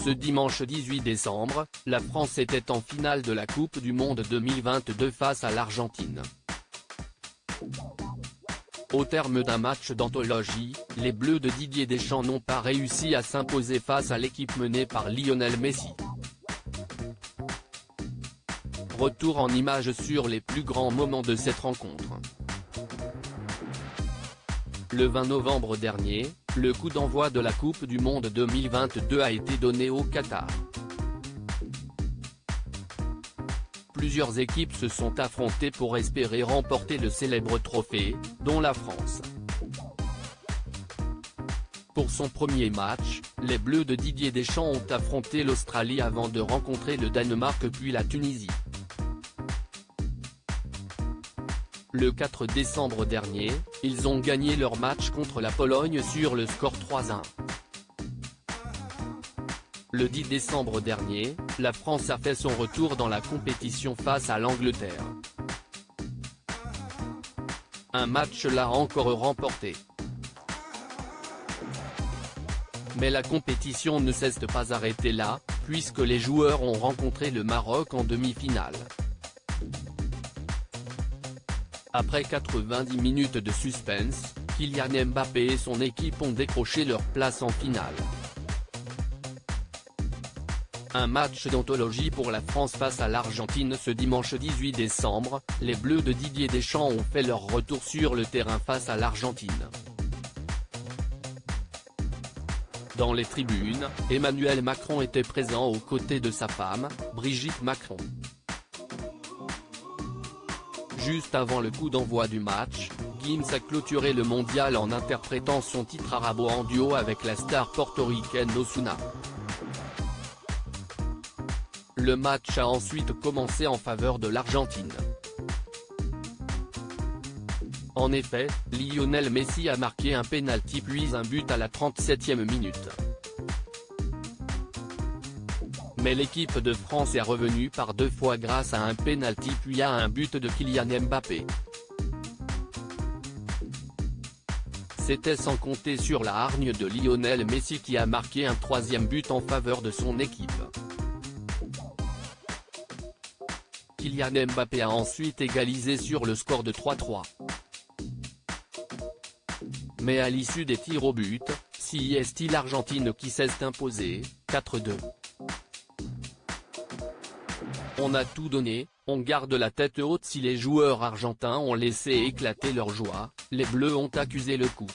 Ce dimanche 18 décembre, la France était en finale de la Coupe du Monde 2022 face à l'Argentine. Au terme d'un match d'anthologie, les Bleus de Didier Deschamps n'ont pas réussi à s'imposer face à l'équipe menée par Lionel Messi. Retour en images sur les plus grands moments de cette rencontre. Le 20 novembre dernier, le coup d'envoi de la Coupe du Monde 2022 a été donné au Qatar. Plusieurs équipes se sont affrontées pour espérer remporter le célèbre trophée, dont la France. Pour son premier match, les Bleus de Didier Deschamps ont affronté l'Australie avant de rencontrer le Danemark puis la Tunisie. Le 4 décembre dernier, ils ont gagné leur match contre la Pologne sur le score 3-1. Le 10 décembre dernier, la France a fait son retour dans la compétition face à l'Angleterre. Un match là encore remporté. Mais la compétition ne s'est pas arrêtée là, puisque les joueurs ont rencontré le Maroc en demi-finale. Après 90 minutes de suspense, Kylian Mbappé et son équipe ont décroché leur place en finale. Un match d'anthologie pour la France face à l'Argentine ce dimanche 18 décembre, les Bleus de Didier Deschamps ont fait leur retour sur le terrain face à l'Argentine. Dans les tribunes, Emmanuel Macron était présent aux côtés de sa femme, Brigitte Macron. Juste avant le coup d'envoi du match, Gims a clôturé le mondial en interprétant son titre Arabo en duo avec la star portoricaine Ozuna. Le match a ensuite commencé en faveur de l'Argentine. En effet, Lionel Messi a marqué un pénalty puis un but à la 37e minute. Mais l'équipe de France est revenue par deux fois grâce à un pénalty puis à un but de Kylian Mbappé. C'était sans compter sur la hargne de Lionel Messi qui a marqué un troisième but en faveur de son équipe. Kylian Mbappé a ensuite égalisé sur le score de 3-3. Mais à l'issue des tirs au but, c'est l'Argentine qui s'est imposée, 4-2. On a tout donné, on garde la tête haute. Si les joueurs argentins ont laissé éclater leur joie, les Bleus ont accusé le coup.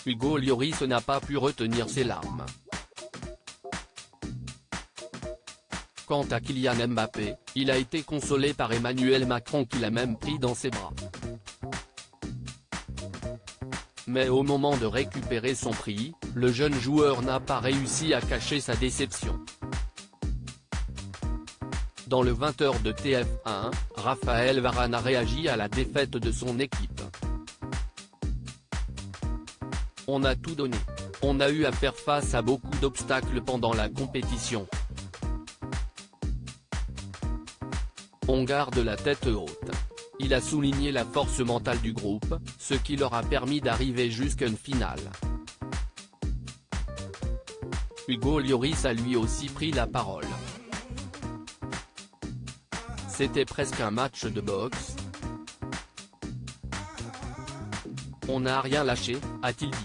Hugo Lloris n'a pas pu retenir ses larmes. Quant à Kylian Mbappé, il a été consolé par Emmanuel Macron qui l'a même pris dans ses bras. Mais au moment de récupérer son prix, le jeune joueur n'a pas réussi à cacher sa déception. Dans le 20h de TF1, Raphaël Varane a réagi à la défaite de son équipe. On a tout donné. On a eu à faire face à beaucoup d'obstacles pendant la compétition. On garde la tête haute. Il a souligné la force mentale du groupe, ce qui leur a permis d'arriver jusqu'à une finale. Hugo Lloris a lui aussi pris la parole. C'était presque un match de boxe. On n'a rien lâché, a-t-il dit.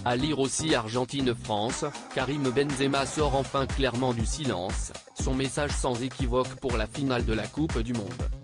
À lire aussi Argentine-France, Karim Benzema sort enfin clairement du silence, son message sans équivoque pour la finale de la Coupe du Monde.